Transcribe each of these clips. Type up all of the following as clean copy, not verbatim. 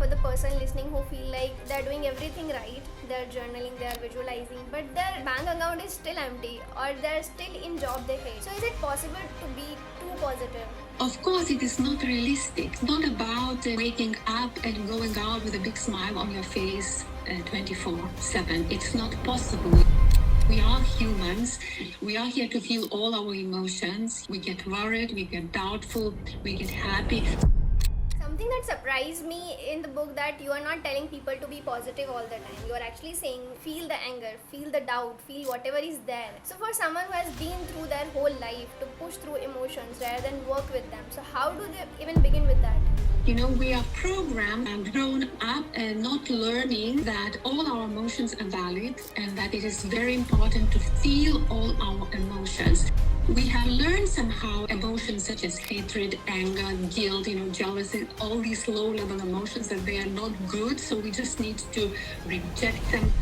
for the person listening who feel like they're doing everything right, they're journaling, they're visualizing, but their bank account is still empty or they're still in job they hate. So is it possible to be too positive? Of course, it is not realistic. It's not about waking up and going out with a big smile on your face 24/7. It's not possible. We are humans. We are here to feel all our emotions. We get worried, we get doubtful, we get happy. Something that surprised me in the book that you are not telling people to be positive all the time. You are actually saying feel the anger, feel the doubt, feel whatever is there. So for someone who has been through their whole life to push through emotions rather than work with them, so how do they even begin with that? You know, we are programmed and grown up and not learning that all our emotions are valid and that it is very important to feel all our emotions. We have learned somehow emotions such as hatred, anger, guilt, jealousy, all these low-level emotions that they are not good, so we just need to reject them.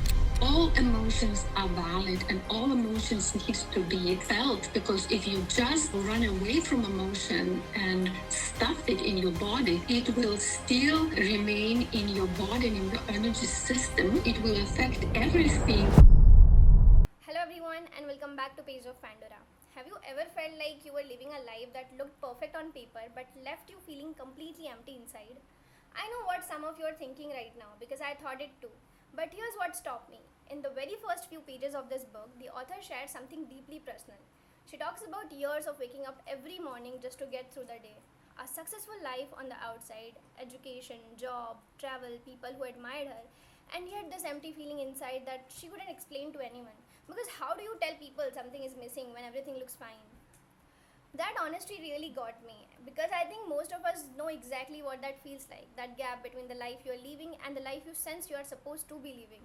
All emotions are valid and all emotions need to be felt, because if you just run away from emotion and stuff it in your body, it will still remain in your body and in your energy system. It will affect everything. Hello everyone and welcome back to Page of Pandora. Have you ever felt like you were living a life that looked perfect on paper but left you feeling completely empty inside? I know what some of you are thinking right now because I thought it too. But here's what stopped me. In the very first few pages of this book, the author shares something deeply personal. She talks about years of waking up every morning just to get through the day. A successful life on the outside, education, job, travel, people who admired her, and yet this empty feeling inside that she couldn't explain to anyone. Because how do you tell people something is missing when everything looks fine? That honesty really got me because I think most of us know exactly what that feels like, that gap between the life you're living and the life you sense you are supposed to be living.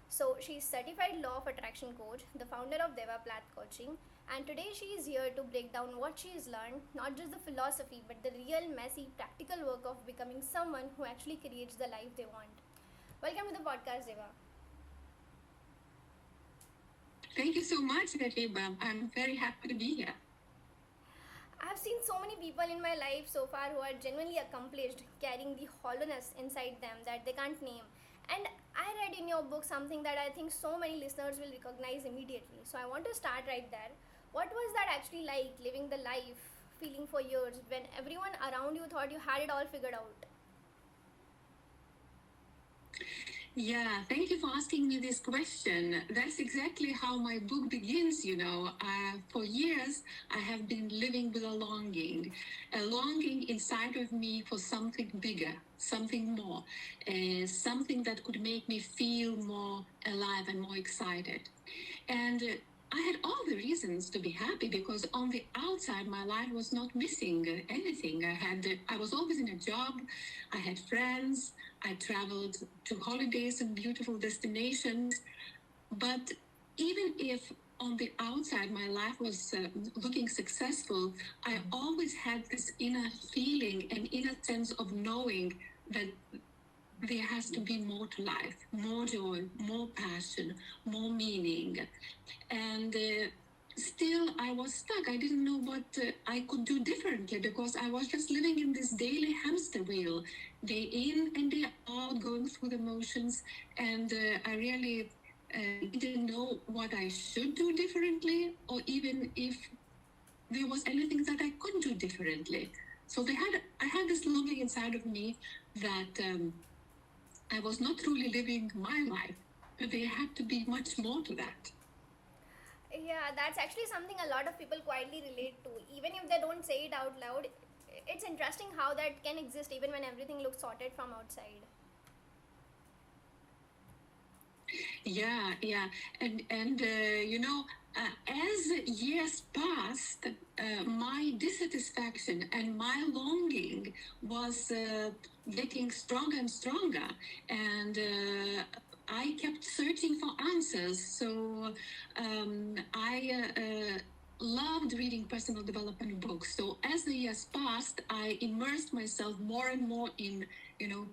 So, she's certified law of attraction coach, the founder of Daiva Plath coaching, and today she is here to break down what she has learned, not just the philosophy but the real messy practical work of becoming someone who actually creates the life they want. Welcome to the podcast, Daiva. Thank you so much, Daiva. I'm very happy to be here. I've seen so many people in my life so far who are genuinely accomplished, carrying the hollowness inside them that they can't name. And I read in your book something that I think so many listeners will recognize immediately. So I want to start right there. What was that actually like, living the life, feeling for years, when everyone around you thought you had it all figured out? Yeah, thank you for asking me this question. That's exactly how my book begins. For years, I have been living with a longing inside of me for something bigger, something more, something that could make me feel more alive and more excited. And I had all the reasons to be happy because on the outside, my life was not missing anything. I was always in a job. I had friends. I traveled to holidays and beautiful destinations. But even if on the outside my life was looking successful, I always had this inner feeling and inner sense of knowing that there has to be more to life, more joy, more passion, more meaning. And still, I was stuck. I didn't know what I could do differently because I was just living in this daily hamster wheel, day in and day out, going through the motions. And I really didn't know what I should do differently, or even if there was anything that I could do differently. So I had this longing inside of me that I was not truly living my life. But there had to be much more to that. Yeah, that's actually something a lot of people quietly relate to. Even if they don't say it out loud, it's interesting how that can exist even when everything looks sorted from outside. Yeah, and as years passed, my dissatisfaction and my longing was getting stronger and stronger, and I kept searching for answers. So I loved reading personal development books. So as the years passed, I immersed myself more and more in,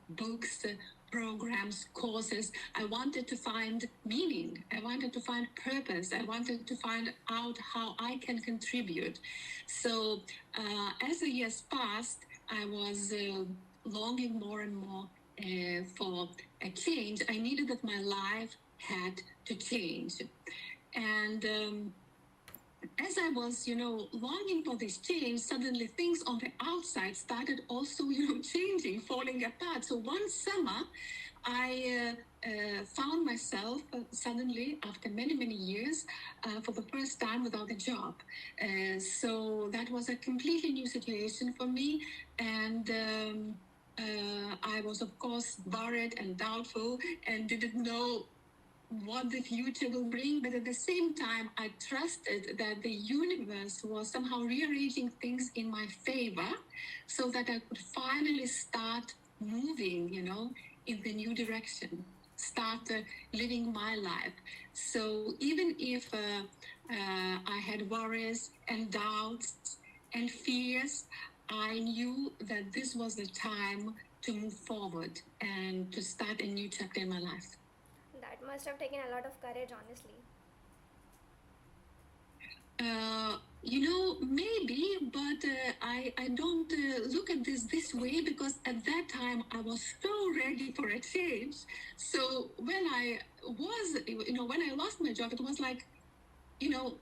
books, programs, courses. I wanted to find meaning. I wanted to find purpose. I wanted to find out how I can contribute. So as the years passed, I was longing more and more for a change, I needed that my life had to change. And as I was, longing for this change, suddenly things on the outside started also, changing, falling apart. So one summer, I found myself suddenly, after many, many years, for the first time without a job. So that was a completely new situation for me. And I was, of course, worried and doubtful and didn't know what the future will bring, but at the same time, I trusted that the universe was somehow rearranging things in my favor so that I could finally start moving, in the new direction, start living my life. So even if I had worries and doubts and fears, I knew that this was the time to move forward and to start a new chapter in my life. That must have taken a lot of courage, honestly. Maybe, but I don't look at this way because at that time I was so ready for a change. So when I lost my job, it was like,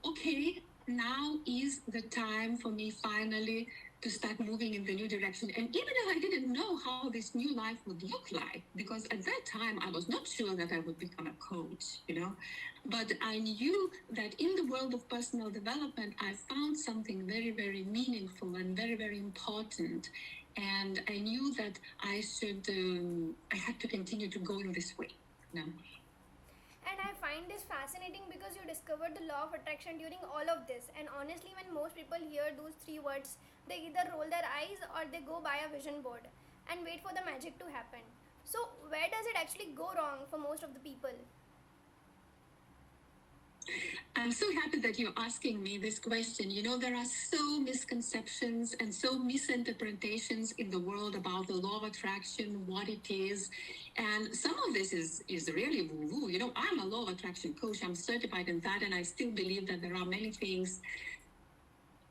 okay, now is the time for me finally to start moving in the new direction. And even if I didn't know how this new life would look like, because at that time I was not sure that I would become a coach. But I knew that in the world of personal development, I found something very, very meaningful and very, very important. And I knew that I had to continue to go in this way. You know? And I find this fascinating because you discovered the law of attraction during all of this. And honestly, when most people hear those three words, they either roll their eyes or they go buy a vision board and wait for the magic to happen. So, where does it actually go wrong for most of the people? I'm so happy that you're asking me this question. There are so misconceptions and so misinterpretations in the world about the law of attraction, what it is. And some of this is really woo-woo. I'm a law of attraction coach. I'm certified in that, and I still believe that there are many things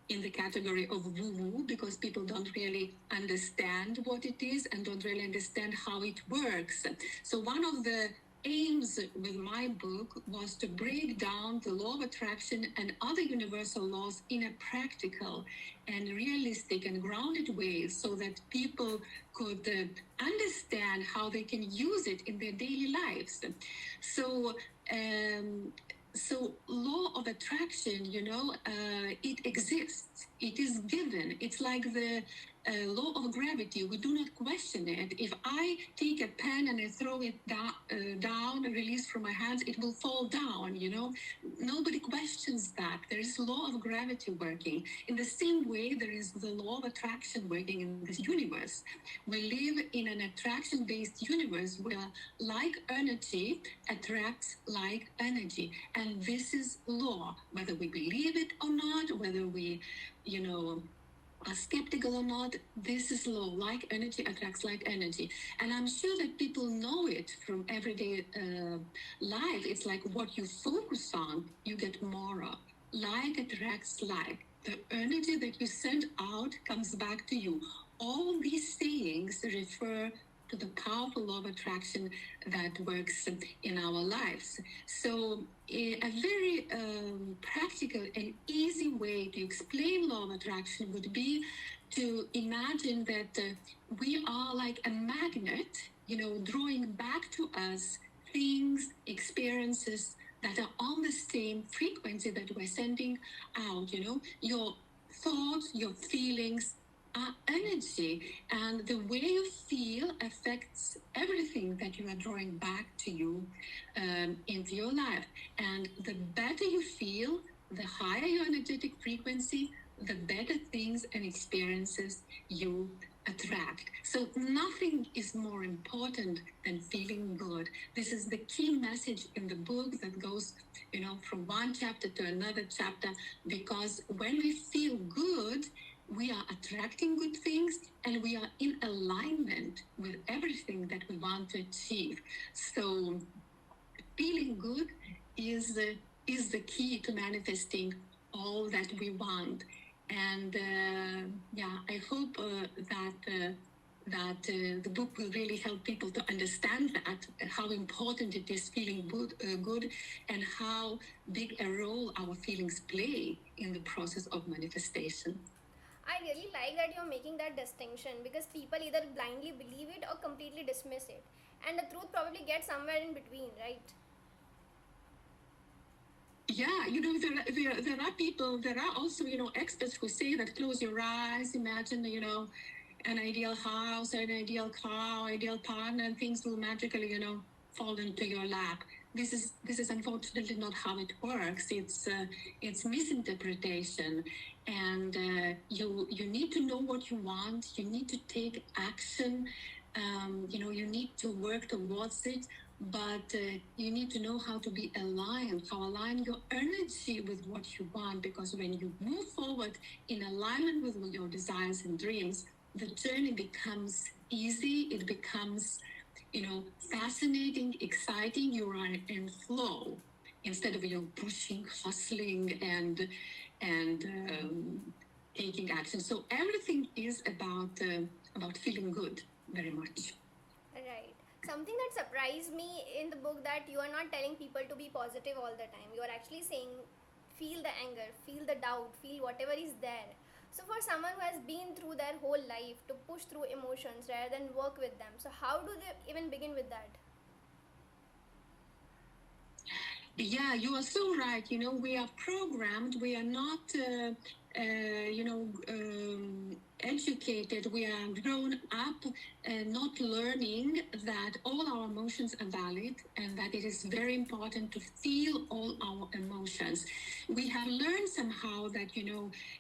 in the category of woo-woo because people don't really understand what it is and don't really understand how it works. So one of the aims with my book was to break down the law of attraction and other universal laws in a practical and realistic and grounded way so that people could understand how they can use it in their daily lives. So law of attraction, it exists. It is given. It's like the law of gravity. We do not question it. If I take a pen and I throw it down, release from my hands, it will fall down. Nobody questions that. There is law of gravity working. In the same way, there is the law of attraction working in this universe. We live in an attraction-based universe where like energy attracts like energy. And this is law, whether we believe it or not, whether we, are skeptical or not, this is law. Like energy attracts like energy. And I'm sure that people know it from everyday life. It's like what you focus on, you get more of. Like attracts like. The energy that you send out comes back to you. All these sayings refer to the powerful law of attraction that works in our lives. So, a very practical and easy way to explain law of attraction would be to imagine that we are like a magnet, drawing back to us things, experiences that are on the same frequency that we're sending out. Your thoughts, your feelings, energy, and the way you feel affects everything that you are drawing back to you into your life. And the better you feel, the higher your energetic frequency, the better things and experiences you attract. So nothing is more important than feeling good. This is the key message in the book that goes, from one chapter to another chapter, because when we feel good, we are attracting good things and we are in alignment with everything that we want to achieve. So feeling good is the key to manifesting all that we want. And I hope that that the book will really help people to understand that, how important it is feeling good, and how big a role our feelings play in the process of manifestation. I really like that you're making that distinction because people either blindly believe it or completely dismiss it. And the truth probably gets somewhere in between, right? Yeah, there are people, there are also, experts who say that close your eyes, imagine, an ideal house, an ideal car, ideal partner, and things will magically, fall into your lap. This is unfortunately not how it works. It's misinterpretation, and you need to know what you want. You need to take action. You need to work towards it, but you need to know how to be aligned, how align your energy with what you want, because when you move forward in alignment with your desires and dreams, the journey becomes easy, it becomes, fascinating, exciting, you are in flow instead of, pushing, hustling, and taking action. So everything is about feeling good, very much. Right. Something that surprised me in the book that you are not telling people to be positive all the time. You are actually saying feel the anger, feel the doubt, feel whatever is there. So for someone who has been through their whole life to push through emotions rather than work with them, so how do they even begin with that? Yeah, you are so right. We are programmed. We are not, educated. We are grown up not learning that all our emotions are valid and that it is very important to feel all our emotions. We have learned somehow that,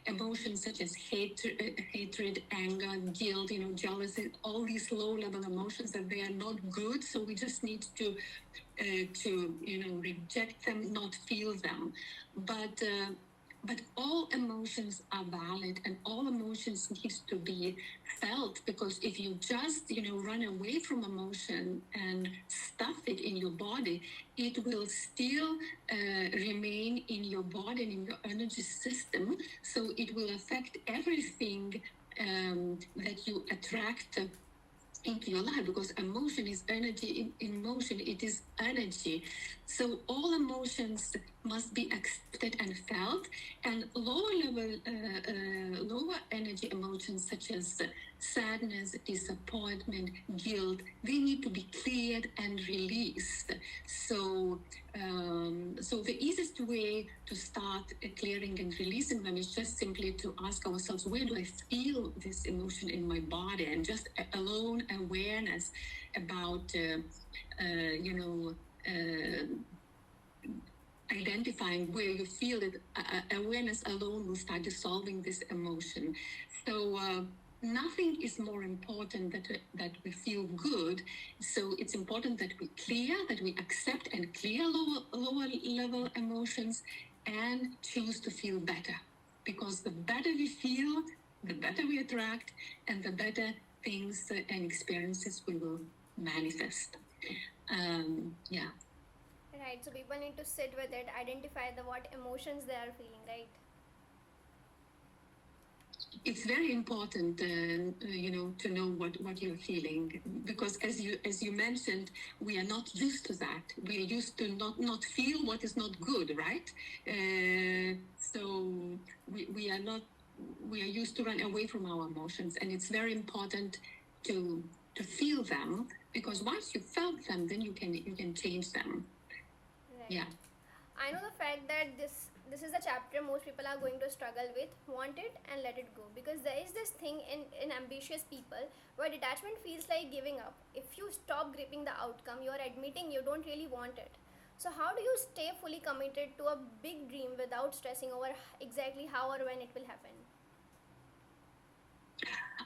emotions such as hatred, anger, guilt, jealousy, all these low-level emotions, that they are not good. So we just need to reject them, not feel them, but all emotions are valid and all emotions needs to be felt, because if you just run away from emotion and stuff it in your body, it will still remain in your body and in your energy system, so it will affect everything that you attract into your life, because emotion is energy. In motion, it is energy. So all emotions must be accepted and felt, and lower energy emotions such as sadness, disappointment, guilt, they need to be cleared and released. So the easiest way to start clearing and releasing them is just simply to ask ourselves, where do I feel this emotion in my body? And just alone awareness about, identifying where you feel it. Awareness alone will start dissolving this emotion. So nothing is more important that we feel good. So it's important that we clear, that we accept and clear lower level emotions and choose to feel better. Because the better we feel, the better we attract, and the better things and experiences we will manifest. Yeah. Right, so people need to sit with it, identify the what emotions they are feeling, right? It's very important, to know what you're feeling, because as you mentioned, we are not used to that. We are used to not feel what is not good, right? So we are not. We are used to run away from our emotions, and it's very important to feel them, because once you felt them, then you can change them. Right. Yeah. I know the fact that this is a chapter most people are going to struggle with. Want it and let it go, because there is this thing in ambitious people where detachment feels like giving up. If you stop gripping the outcome, you are admitting you don't really want it. So how do you stay fully committed to a big dream without stressing over exactly how or when it will happen?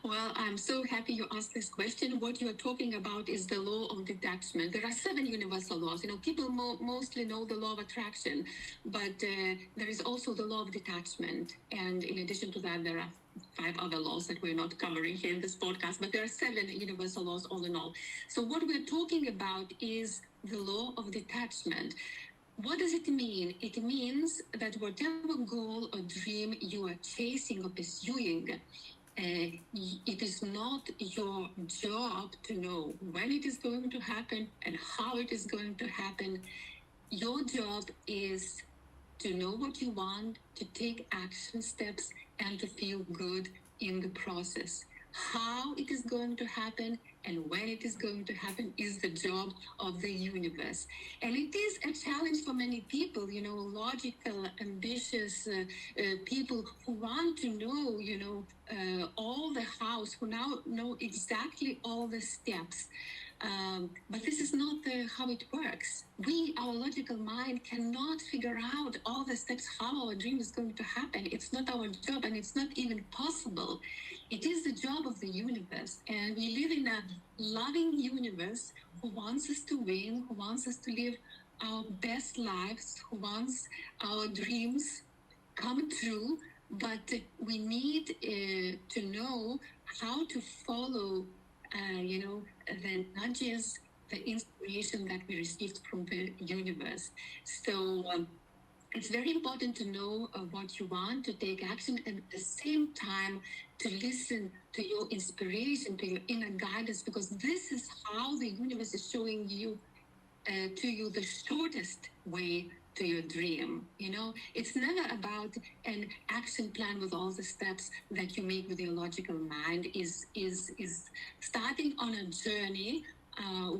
Well, I'm so happy you asked this question. What you're talking about is the law of detachment. There are 7 universal laws. People mostly know the law of attraction, but there is also the law of detachment. And in addition to that, there are 5 other laws that we're not covering here in this podcast, but there are 7 universal laws all in all. So what we're talking about is the law of detachment. What does it mean? It means that whatever goal or dream you are chasing or pursuing, it is not your job to know when it is going to happen and how it is going to happen. Your job is to know what you want, to take action steps, and to feel good in the process. How it is going to happen and when it is going to happen is the job of the universe. And it is a challenge for many people, logical, ambitious people who want to know, all the hows, who now know exactly all the steps. But this is not how it works. Our logical mind, cannot figure out all the steps how our dream is going to happen. It's not our job, and it's not even possible. It is the job of the universe. And we live in a loving universe who wants us to win, who wants us to live our best lives, who wants our dreams come true. But we need to know how to follow the nudges, the inspiration that we received from the universe. So it's very important to know what you want, to take action, and at the same time to listen to your inspiration, to your inner guidance, because this is how the universe is showing you to you the shortest way to your dream. It's never about an action plan with all the steps that you make with your logical mind. Is starting on a journey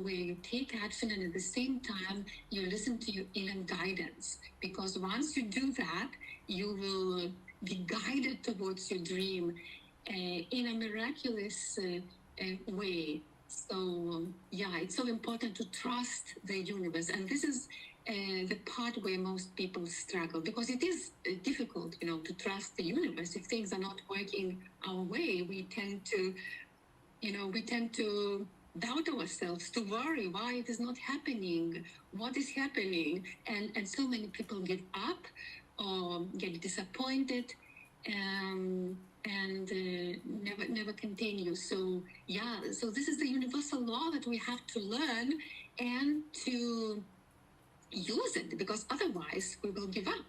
where you take action, and at the same time you listen to your inner guidance, because once you do that, you will be guided towards your dream in a miraculous way. So it's so important to trust the universe, and this is the part where most people struggle, because it is difficult, to trust the universe. If things are not working our way, we tend to doubt ourselves, to worry why it is not happening, what is happening, and so many people give up or get disappointed. And never continue. So this is the universal law that we have to learn and to use it, because otherwise we will give up.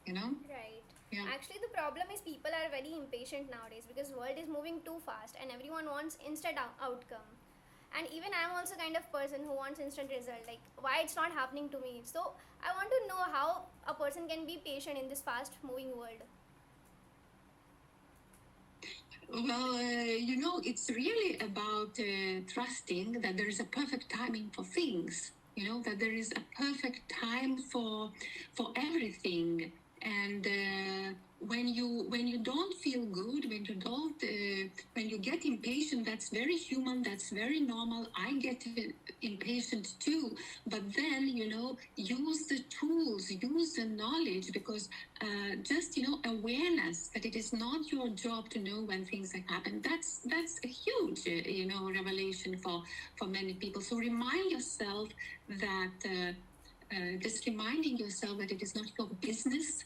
Right. Yeah. Actually, the problem is people are very impatient nowadays because world is moving too fast and everyone wants instant outcome. And even I'm also kind of person who wants instant result. Like why it's not happening to me. So I want to know how a person can be patient in this fast moving world. Well, it's really about trusting that there is a perfect timing for things. That there is a perfect time for everything. And when you don't feel good, when you get impatient, that's very human. That's very normal. I get impatient too. But then use the tools, use the knowledge, because just awareness that it is not your job to know when things happen. That's a huge revelation for many people. So remind yourself that just reminding yourself that it is not your business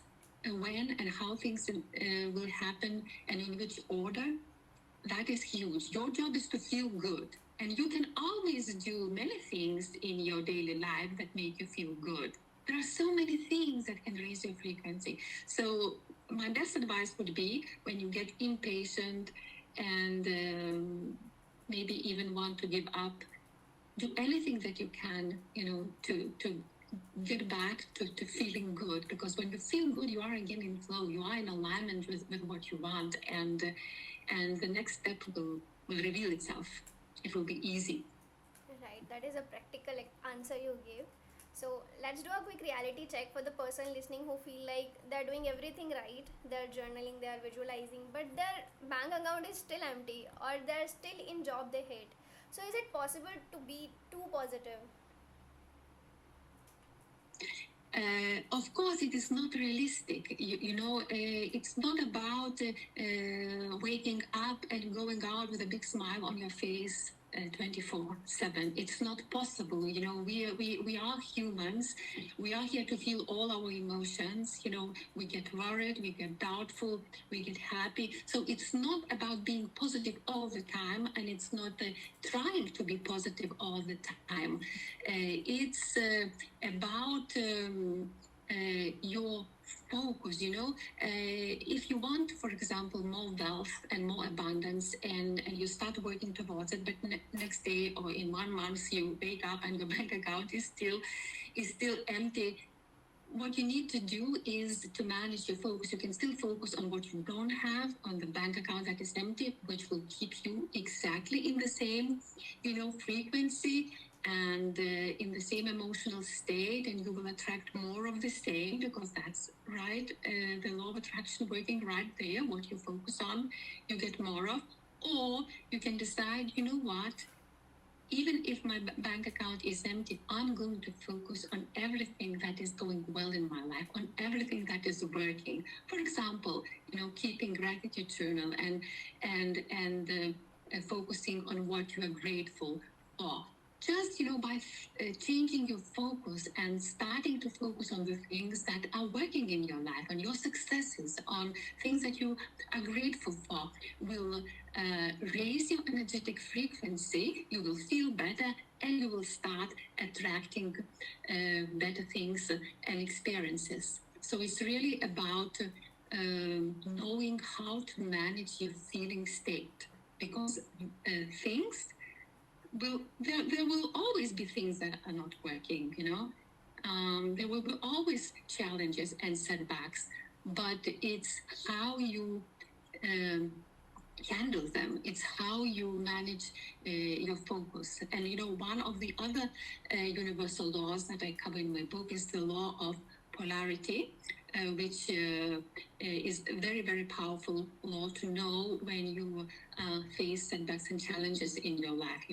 when and how things will happen and in which order. That is huge. Your job is to feel good. And you can always do many things in your daily life that make you feel good. There are so many things that can raise your frequency. So my best advice would be, when you get impatient and maybe even want to give up, do anything that you can, to get back to feeling good. Because when you feel good, you are again in flow. You are in alignment with what you want, and the next step will reveal itself. It will be easy. Right, that is a practical answer you gave. So let's do a quick reality check for the person listening who feel like they're doing everything right. They're journaling, they're visualizing, but their bank account is still empty or they're still in job they hate. So is it possible to be too positive? Of course, it is not realistic. It's not about waking up and going out with a big smile on your face 24/7. It's not possible. We are humans. We are here to feel all our emotions. We get worried, we get doubtful, we get happy. So it's not about being positive all the time, and it's not trying to be positive all the time. It's about your focus. If you want, for example, more wealth and more abundance, and you start working towards it, but next day or in 1 month you wake up and your bank account is still empty. What you need to do is to manage your focus. You can still focus on what you don't have on the bank account that is empty, which will keep you exactly in the same, frequency, and in the same emotional state, and you will attract more of the same, because that's right, the law of attraction working right there. What you focus on, you get more of. Or you can decide, you know what, even if my bank account is empty, I'm going to focus on everything that is going well in my life, on everything that is working. For example, keeping gratitude journal, and focusing on what you are grateful for. Just by changing your focus and starting to focus on the things that are working in your life, on your successes, on things that you are grateful for, will raise your energetic frequency. You will feel better, and you will start attracting better things and experiences. So it's really about knowing how to manage your feeling state, because things there will always be things that are not working. There will be always challenges and setbacks, but it's how you um, handle them. It's how you manage your focus. And one of the other universal laws that I cover in my book is the law of polarity, which is a very, very powerful law to know when you face setbacks and challenges in your life.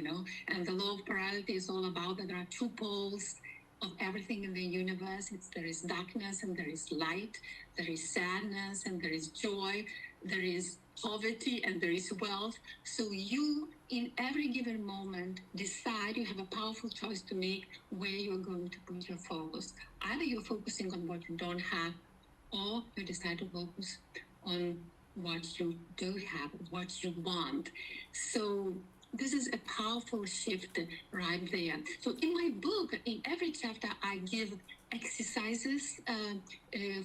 And the law of polarity is all about that there are two poles of everything in the universe. There is darkness and there is light, there is sadness and there is joy, there is poverty and there is wealth. So you, in every given moment, decide. You have a powerful choice to make where you're going to put your focus. Either you're focusing on what you don't have, or you decide to focus on what you do have, what you want. So this is a powerful shift right there. So in my book, in every chapter, I give exercises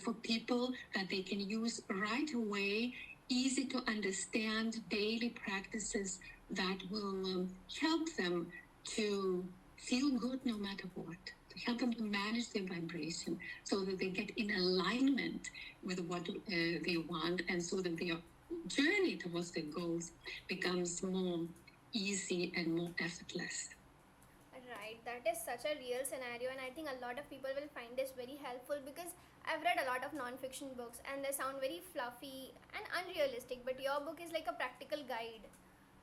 for people that they can use right away, easy to understand daily practices that will help them to feel good no matter what, to help them to manage their vibration so that they get in alignment with what they want, and so that their journey towards their goals becomes more easy and more effortless. Right, that is such a real scenario, and I think a lot of people will find this very helpful because I've read a lot of non-fiction books and they sound very fluffy and unrealistic, but your book is like a practical guide.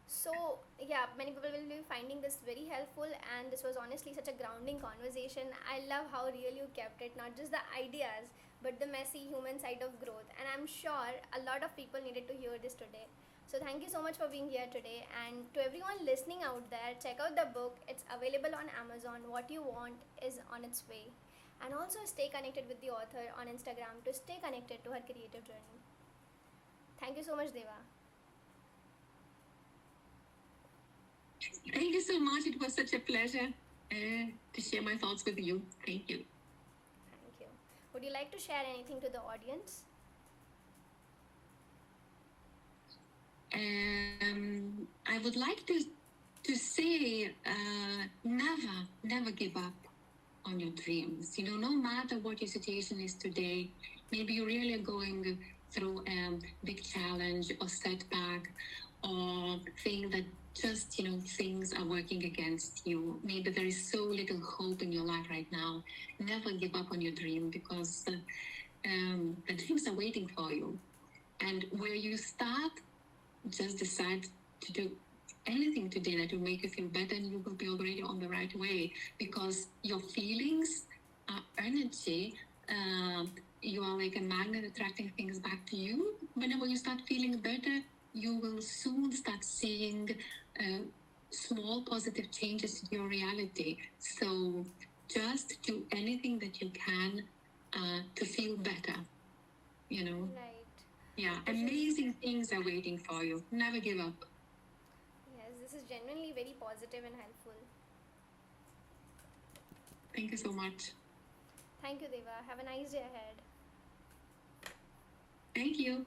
So, yeah, many people will be finding this very helpful, and this was honestly such a grounding conversation. I love how real you kept it, not just the ideas, but the messy human side of growth. And I'm sure a lot of people needed to hear this today. So, thank you so much for being here today. And to everyone listening out there, check out the book. It's available on Amazon. What You Want is on its way. And also stay connected with the author on Instagram to stay connected to her creative journey. Thank you so much, Deva. Thank you so much. It was such a pleasure to share my thoughts with you. Thank you. Thank you. Would you like to share anything to the audience? I would like to say, never give up on your dreams. No matter what your situation is today, maybe you're really going through a big challenge or setback, or think that just things are working against you. Maybe there is so little hope in your life right now. Never give up on your dream, because the dreams are waiting for you. And where you start, just decide to do anything today that will make you feel better, and you will be already on the right way, because your feelings are energy. You are like a magnet attracting things back to you. Whenever you start feeling better, you will soon start seeing small positive changes in your reality. So just do anything that you can to feel better. Right. Yeah, amazing things are waiting for you. Never give up. Yes, this is genuinely very positive and helpful. Thank you so much. Thank you, Deva. Have a nice day ahead. Thank you.